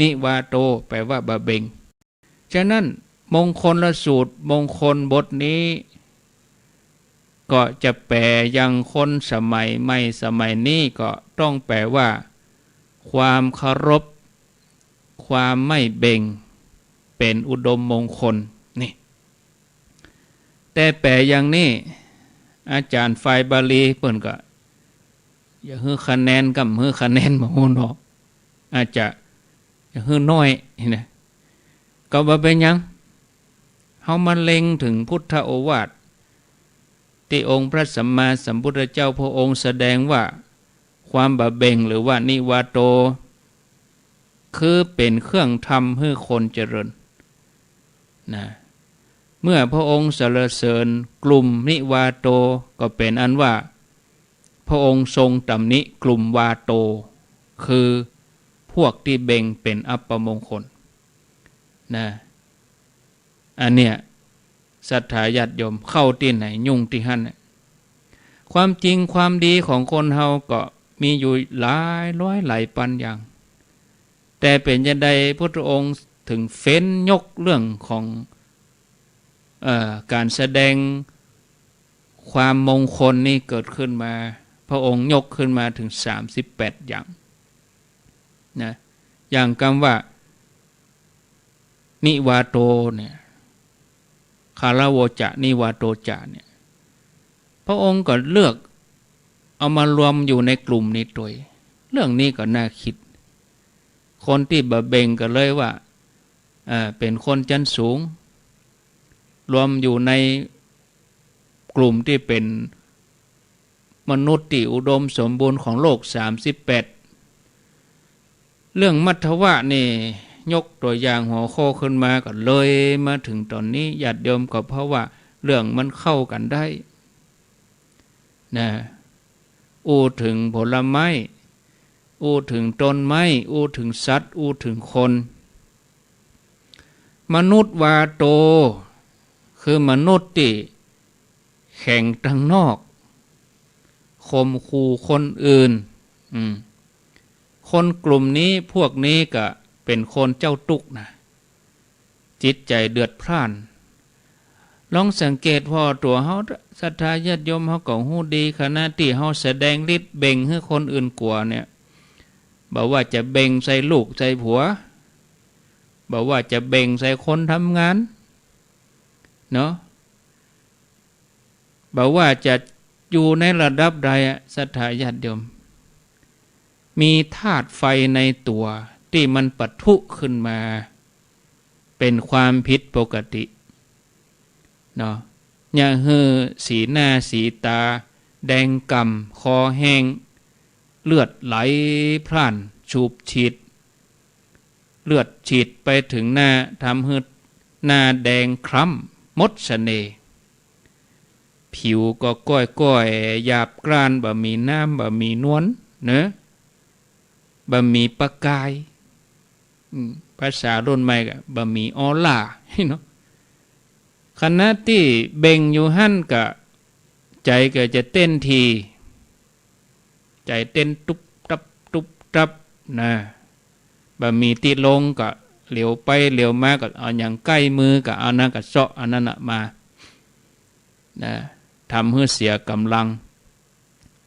นิวาโตแปลว่าบะเบ่งฉะนั้นมงคลสูตรมงคลบทนี้ก็จะแปลยังคนสมัยใหม่สมัยนี้ก็ต้องแปลว่าความเคารพความไม่เบ่งเป็นอุดมมงคลนี่แต่แปลอย่างนี้อาจารย์ฝ่ายบาลีเพิ่นก็อย่าฮื้อคะแนนกับฮื้อคะแนนบ่ฮู้เนาะอาจจะอย่าฮื้อน้อยนะก็บ่เป็นหยังเฮามาเล็งถึงพุทธโอวาทที่องค์พระสัมมาสัมพุทธเจ้าพระองค์แสดงว่าความบะเบ่งหรือว่านิวาโตคือเป็นเครื่องทำให้คนเจริญนะเมื่อพระองค์สรรเสริญกลุ่มนิวาโตก็เป็นอันว่าพระองค์ทรงตำหนิกลุ่มวาโตคือพวกที่เบ่งเป็นอัปมงคลนะอันเนี้ยศรัทธาญาติโยมเข้าที่ไหนยุ่งที่หั่นความจริงความดีของคนเฮาก็มีอยู่หลายร้อยหลายปันอย่างแต่เป็นจังได๋พระองค์ถึงเฟ้นยกเรื่องของการแสดงความมงคลนี่เกิดขึ้นมาพระองค์ยกขึ้นมาถึง38อย่างนะอย่างคำว่านิวาโตเนี่ยคาราโวจะนิวาโตจะเนี่ยพระองค์ก็เลือกเอามารวมอยู่ในกลุ่มนี้ด้วยเรื่องนี้ก็น่าคิดคนที่บะเบ่งก็เลยว่าเป็นคนชั้นสูงรวมอยู่ในกลุ่มที่เป็นมนุษย์ที่อุดมสมบูรณ์ของโลก38 เรื่องมัทวะนี่ยกตัวอย่างหัวข้อขึ้นมาก็เลยมาถึงตอนนี้ญาติโยมก็เพราะว่าเรื่องมันเข้ากันได้นะอู้ถึงผลไม้อู้ถึงต้นไม้อู้ถึงสัตว์อู้ถึงคนมนุษย์วาโตคือมนุษย์ที่แข่งทางนอกข่มขู่คนอื่นคนกลุ่มนี้พวกนี้ก็เป็นคนเจ้าตุกนะจิตใจเดือดพร่านลองสังเกตพอตัวเฮาศรัทธาญาติโยมเฮาก็ฮู้ดีขณะที่เฮาแสดงฤทธิ์เบ่งให้คนอื่นกลัวเนี่ยบอกว่าจะเบ่งใส่ลูกใส่ผัวบอกว่าจะเบ่งใส่คนทำงานเนาะบอกว่าจะอยู่ในระดับใดศรัทธาญาติโยมมีธาตุไฟในตัวที่มันปะทุขึ้นมาเป็นความผิดปกติเนาะอย่าฮือสีหน้าสีตาแดงกำคอแห้งเลือดไหลพล่านฉูบฉีดเลือดฉีดไปถึงหน้าทำให้หน้าแดงคล้ำหมดเสน่ห์ผิวก็ก้อยๆหยาบกร้านบ่มีน้ำบ่มีนวลเนอะบ่มีประกายภาษารุ่นใหม่ก็บ่มีออร่าเนาะขณะที่เบ่งอยู่หั่นก็ใจก็จะเต้นทีใจเต้นตุบตับนะบ่มีติลงก็เหลียวไปเหลียวมาก็เอาอย่างใกล้มือก็เอานั่นก็เซาะอันนั้นมานะทำให้เสียกำลัง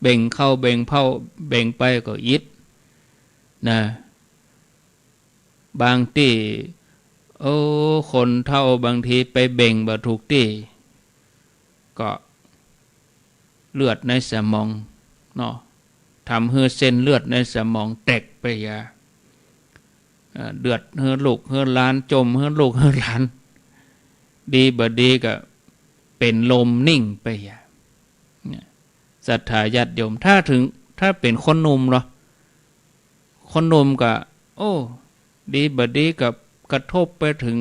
เบ่งเข้าเบ่งเผาเบ่งไปก็ยิดนะบางที่คนเท่าบางทีไปเบ่งบ่ถูกที่ก็เลือดในสมองเนาะทำให้เส้นเลือดในสมองแตกไปยาเดือดเฮือลูกเฮือหลานจมเฮือลูกเฮือหลานดีบ่ดีก็เป็นลมนิ่งไปยาศรัทธาญาติโยมถ้าเป็นคนหนุ่มเหรอคนหนุ่มก็ดีบ่ดีกับกระทบไปถึง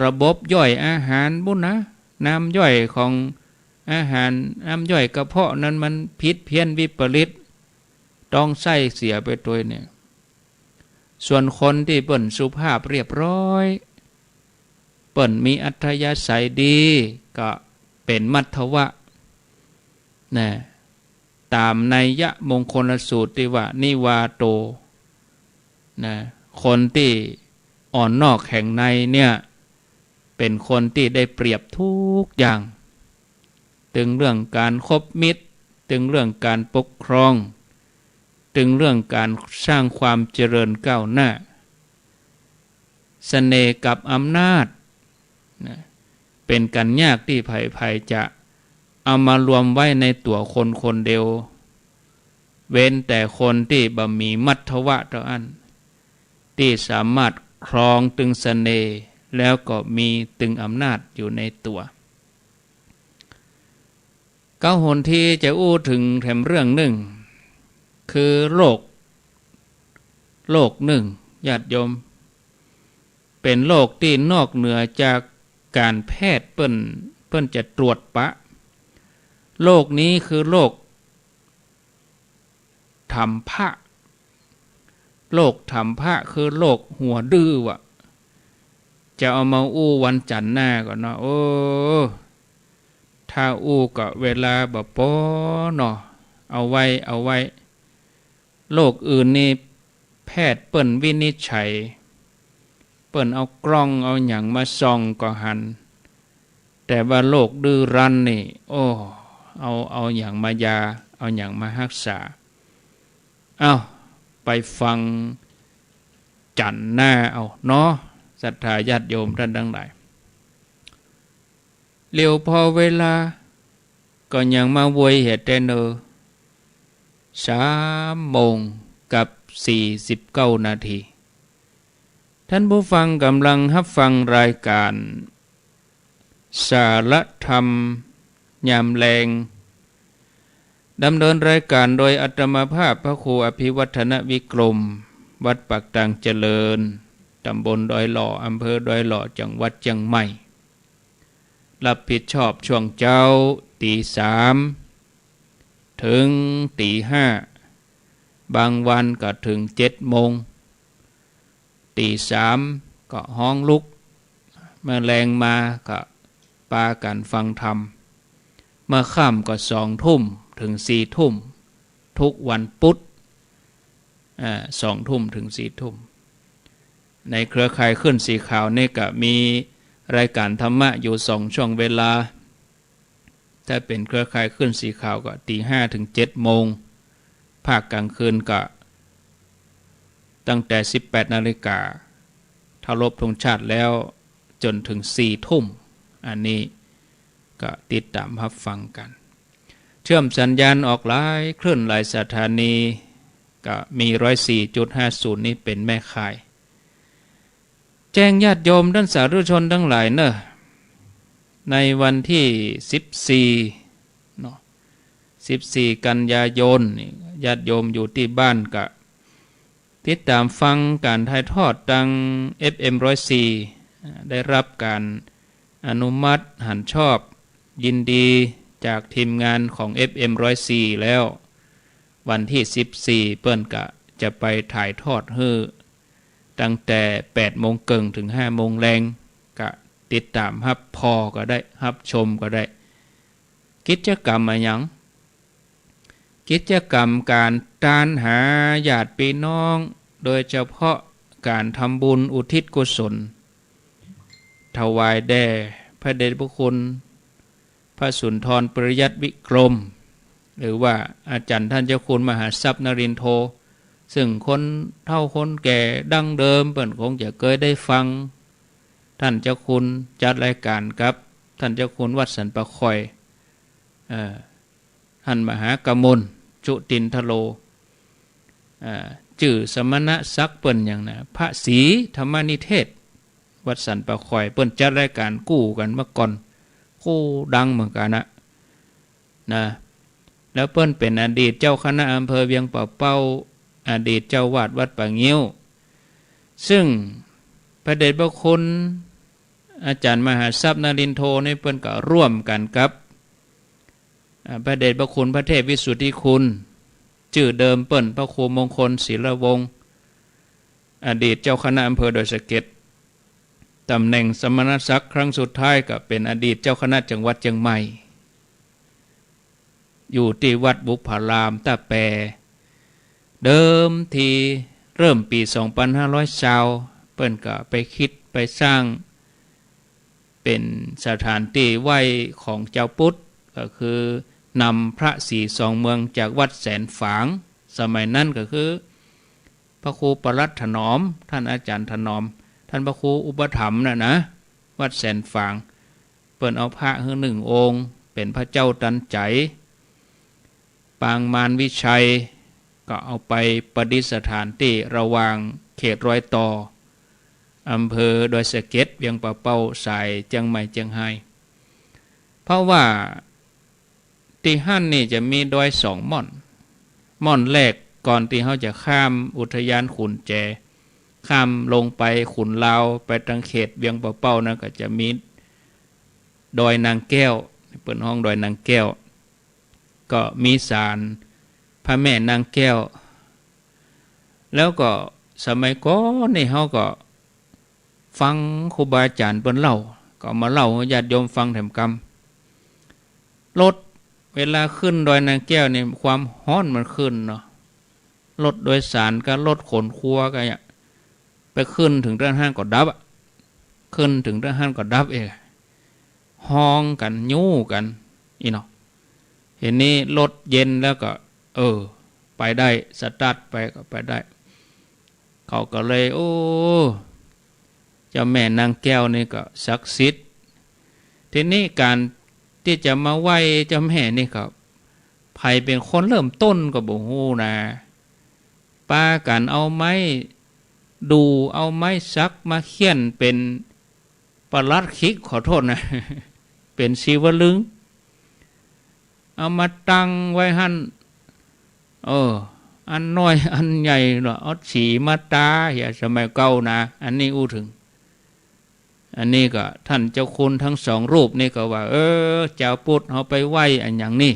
ระบบย่อยอาหารบุญนะน้ำย่อยของอาหารน้ำย่อยกระเพาะนั้นมันผิดเพี้ยนวิปริตต้องไส้เสียไปตัวเนี่ยส่วนคนที่เปิ่นสุภาพเรียบร้อยเปิ่นมีอัธยาศัยดีก็เป็นมัทวะนะตามนัยยะมงคลสูตรที่ว่านิวาโตนะคนที่อ่อนนอกแข็งในเนี่ยเป็นคนที่ได้เปรียบทุกอย่างถึงเรื่องการคบมิตรถึงเรื่องการปกครองถึงเรื่องการสร้างความเจริญก้าวหน้าเสน่ห์กับอำนาจนะเป็นกันยากที่ภัยจะเอามารวมไว้ในตัวคนคนเดียวเว้นแต่คนที่บ่มีมัทวะเท่านั้นที่สามารถครองตึงเสน่ห์แล้วก็มีตึงอำนาจอยู่ในตัวก้าวหนที่จะอู้ถึงแถมเรื่องหนึ่งคือโลกหนึ่งญาติโยมเป็นโลกที่นอกเหนือจากการแพทย์เปิ้นจะตรวจปะโลกนี้คือโลกธรรมภะโลกธรรมภะคือโลกหัวดื้อวะจะเอามาอู้วันจันทร์หน้าก่อนเนาะถ้าอู้ก็เวลาบ่พอเนาะเอาไว้โลกอื่นนี่แพทย์เปิ้นวินิจฉัยเปิ้นเอากล้องเอาหยังมาส่องก็หันแต่ว่าโลกดื้อรั้นนี่เอาหยังมายาเอาหยังมารักษาไปฟังจันทร์หน้าเอาเนาะศรัทธาญาติโยมท่านทั้งหลายเร็วพอเวลาก็ยังมาโวยเหตุเนอ3 โมงกับ49 นาทีท่านผู้ฟังกำลังรับฟังรายการสารธรรมยามแลงดำเนินรายการโดยอาตมาภาพพระครูอภิวัฒนวิกรม วัดปากตังเจริญตำบลดอยหล่ออำเภอดอยหล่อจังหวัดเชียงใหม่รับผิดชอบช่วงเจ้าตี3ถึงตี5บางวันก็ถึง7 โมงตี3ก็ห้องลุกเมื่อแรงมาก็ปากันฟังธรรมเมื่อค่ำก็2 ทุ่มถึง4 ทุ่มทุกวันพุธ2 ทุ่มถึง4 ทุ่มในเครือข่ายขึ้นสีขาวนี่ก็มีรายการธรรมะอยู่2 ช่วงเวลาถ้าเป็นเครือข่ายขึ้นสีขาวก็ตี5ถึง7 โมงภาคกลางคืนก็ตั้งแต่18 นาฬิกาถ้าลบธงชาติแล้วจนถึง4 ทุ่มอันนี้ก็ติดตามรับฟังกันเชื่อมสัญญาณออกหลายคลื่นหลายสถานีก็มี 104.50 นี้เป็นแม่ข่ายแจ้งญาติโยมท่านสาธุชนทั้งหลายเนอะในวันที่14เนาะ14 กันยายนญาติโยมอยู่ที่บ้านก็ติดตามฟังการถ่ายทอดทาง FM 104ได้รับการอนุมัติหันชอบยินดีจากทีมงานของ FM 104แล้ววันที่14เปิ้นก็จะไปถ่ายทอดให้ตั้งแต่8 โมงครึ่งถึง5 โมงแรงก็ติดตามรับพอก็ได้รับชมก็ได้กิจกรรมอะไรอย่างกิจกรรมการตามหาญาติพี่น้องโดยเฉพาะการทำบุญอุทิศกุศลถวายแด่พระเดชพระคุณพระสุนทรปริยัติวิกรมหรือว่าอาจารย์ท่านเจ้าคุณมหาทรัพย์นรินทร์โทซึ่งคนเฒ่าคนแก่ดั้งเดิมเปิ้นคงจะเคยได้ฟังท่านเจ้าคุณจัดรายการครับท่านเจ้าคุณวัดสันปะคอยท่านมหากมลจุตินทโลจื่อสมณะศักดิ์เปิ้นอย่างนะพระศรีธรรมนิเทศวัดสันปะคอยเปิ้นจัดรายการกู้กันเมื่อก่อนกู้ดังเหมือนกันนะแล้วเปิ้นเป็นอดีตเจ้าคณะอำเภอเวียงป่าเป้าอดีตเจ้าวาดวัดป่างิ้วซึ่งพระเดชพระคุณอาจารย์มหาทรัพย์นรินทร์โทนี่เปิ้นก็ร่วมกันกับพระเดชพระคุณพระเทพวิสุทธิคุณชื่อเดิมเปิ้นพระครูมงคลศิลวงศ์อดีตเจ้าคณะอำเภอดอยสะเก็ดตำแหน่งสมณศักดิ์ครั้งสุดท้ายก็เป็นอดีตเจ้าคณะจังหวัดเชียงใหม่อยู่ที่วัดบุพารามตาแปเดิมทีเริ่มปี 2520 เปิ้นก็ไปคิดไปสร้างเป็นสถานที่ไหว้ของเจ้าพุทธก็คือนำพระศรีสองเมืองจากวัดแสนฝางสมัยนั้นก็คือพระครูปรัตถนอมท่านอาจารย์ถนอมท่านพระครูอุปถัมภ์นะวัดแสนฝางเปิ้นเอาพระหนึ่งองค์เป็นพระเจ้าตันใจปางมารวิชัยก็เอาไปประดิษฐานที่ระหว่างเขตรอยต่ออำเภอดอยสะเก็ดเวียงป่าเป้าสายเชียงใหม่เชียงไฮ้เพราะว่าที่หั่นนี่จะมีดอย2 ม่อนแรกก่อนที่เขาจะข้ามอุทยานขุนแจข้ามลงไปขุนลาวไปทางเขตเวียงป่าเป้านะก็จะมีดอยนางแก้วเปิดห้องดอยนางแก้วก็มีศาลพระแม่นางแก้วแล้วก็สมัยก่อนนี่เขาก็ฟังครูบาอาจารย์เปิ้นเล่าก็มาเล่าให้ญาติโยมฟังแถมกำรถเวลาขึ้นดอยนางแก้วนี่ความร้อนมันขึ้นเนาะรถโดยสารกับรถขนครัวกันเนี่ยไปขึ้นถึงด้านห้างก็ดับขึ้นถึงด้านห้างก็ดับเองห้องกันยู่กันอีเนาะเห็นนี้รถเย็นแล้วก็ไปได้สตาร์ทไปก็ไปได้เขาก็เลยโอ้เจ้าแม่นางแก้วนี่ก็ศักดิ์สิทธิ์ทีนี้การที่จะมาไหว้เจ้าแม่นี่ครับไผเป็นคนเริ่มต้นก็บ่ฮู้นะป้ากันเอาไม้ดูเอาไม้ซักมาเขียนเป็นปลัดขิกขอโทษนะเป็นศิวลึงเอามาตั้งไว้หั่น อันน้อยอันใหญ่เนาะเอาสีมาตาอย่าสมัยเก่านะอันนี้อู้ถึงอันนี้ก็ท่านเจ้าคุณทั้งสองรูปนี่ก็ว่าเจ้าพุทธเอาไปไหว้อันอย่างนี้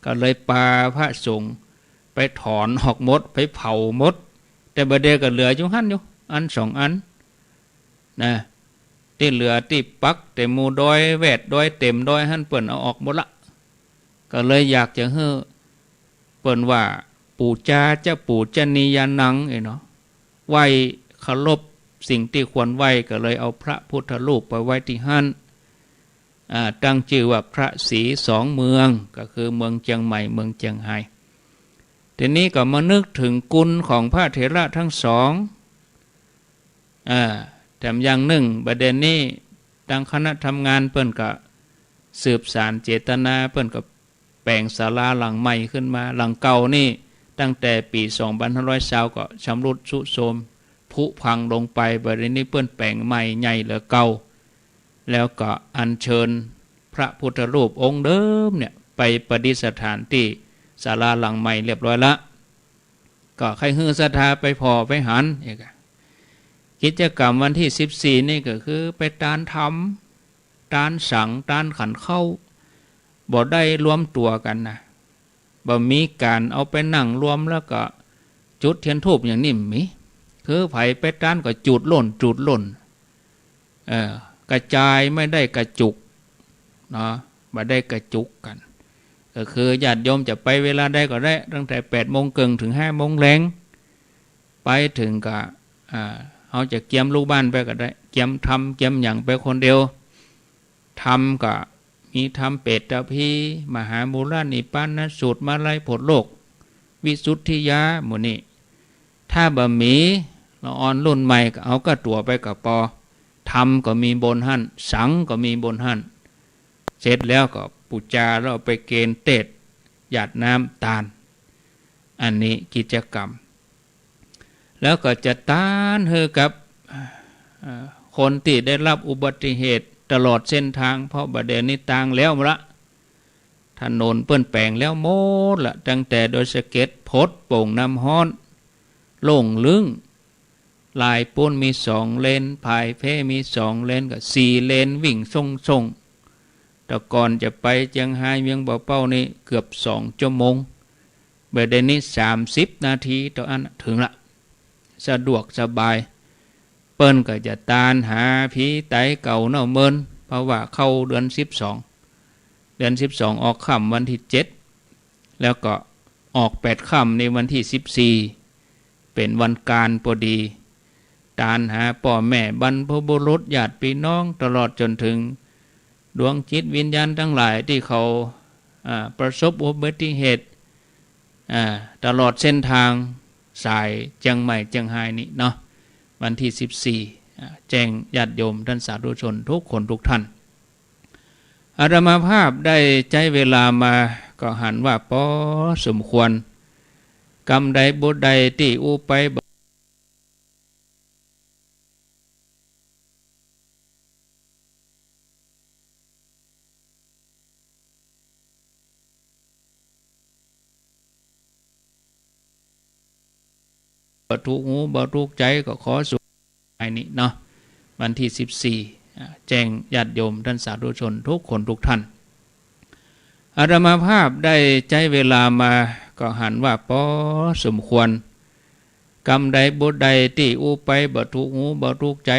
ก็เลยปาพระสงฆ์ไปถอนหอกมดไปเผามดแต่บดเดก็เหลืออยู่หั่นอยู่อันสองอันนะที่เหลือที่ปักแต่หมู่ดอยแวดดอยเต็มดอยหั่นเปิ้นเอาออกหมดละก็เลยอยากจะเฮ้อเปิ้นว่าปู่จาจะปู่จนียานังเนาะไหว้เคารพสิ่งที่ควรไหว้ก็เลยเอาพระพุทธรูปไปไว้ที่หั่นตั้งชื่อว่าพระศรีสองเมืองก็คือเมืองเชียงใหม่เมืองเชียงไฮ้ทีนี้ก็มานึกถึงกุลของพระเถระทั้งสองแต่อย่างหนึ่งประเด็นนี้ดังคณะทำงานเปิ้นก็สืบสารเจตนาเปิ้นก็แปลงศาลาหลังใหม่ขึ้นมาหลังเก่านี่ตั้งแต่ปี2520ก็ชำรุดทรุโทรมผุพังลงไปประเด็นนี้เปิ้นแปลงใหม่ใหญ่เหลือเก่าแล้วก็อัญเชิญพระพุทธรูปองค์เดิมเนี่ยไปประดิษฐานที่ศาลาหลังใหม่เรียบร้อยละก็ใครฮือศรัทธาไปพอไปหันอีกกิจกรรมวันที่14นี่ก็คือไปตานทำตานสังตานขันเข้าบ่ได้รวมตัวกันนะบ่มีการเอาไปนั่งรวมแล้วก็จุดเทียนธูปอย่างนี้มีคือไผไปตานก็จุดหล่นกระจายไม่ได้กระจุกเนาะบ่ได้กระจุกกันก็คือญาติโยมจะไปเวลาใดก็ได้ตั้งแต่8 โมงครึ่งถึง5 โมงแลงไปถึงก็เอาจะเกียมลูกบ้านไปก็ได้เกียมทำเกียมอย่างไปคนเดียวทำก็มีทำเป็ดตะพีมหามูลนิปานสูตรมาลัยผลโลกวิสุทธิยาหมู่นี้ถ้าบะหมี่เราอ่อนรุ่นใหม่ก็เอาก็ตัวไปกับปอทำก็มีบนหั่นสังก็มีบนหั่นเสร็จแล้วก็ปูจาเราไปเกณฑ์เตดหยาดน้ำตาลอันนี้กิจกรรมแล้วก็จะต้านเฮอกับคนที่ได้รับอุบัติเหตุตลอดเส้นทางเพราะประเด็นนี้ต่างแล้วละถนนเปื้อนแปลงแล้วหมดละตั้งแต่โดยสเก็ตพดโป่งน้ำฮ้อนโล่งลึงลายปูนมี2 เลนภายเพมี2 เลนกับ4 เลนวิ่งทรงแต่ก่อนจะไปเชียงไฮ้เมืองบ่อเป้านี่เกือบ2 ชั่วโมงประเด็นนี้30 นาทีต่ออันถึงละสะดวกสบายเปิ้นก็จะตานหาผีไตเก่าเน่าเมินเพราะว่าเข้าเดือน12ออกค่ำวันที่7แล้วก็ออก8 ค่ำในวันที่14เป็นวันการพอดีตานหาพ่อแม่บรรพบุรุษญาติพี่น้องตลอดจนถึงดวงจิตวิญญาณทั้งหลายที่เขาประสบอุบัติเหตุตลอดเส้นทางสายเชียงใหม่เชียงไฮ้นี่เนาะวันที่14แจ้งญาติโยมท่านสาธุชนทุกคนทุกท่านอาตมาภาพได้ใจเวลามาก็หันว่าพอสมควรกรรมใดบุญใดที่อุไปบ่ทุกหูบ่ทุกใจก็ขอสุขไอ้นี้เนาะวันที่14แจ้งญาติโยมท่านสาธุชนทุกคนทุกท่านอาตมาภาพได้ใจเวลามาก็หันว่าพอสมควรกรรมใดบุญใดที่อุไปบ่ทุกหูบ่ทุกใจ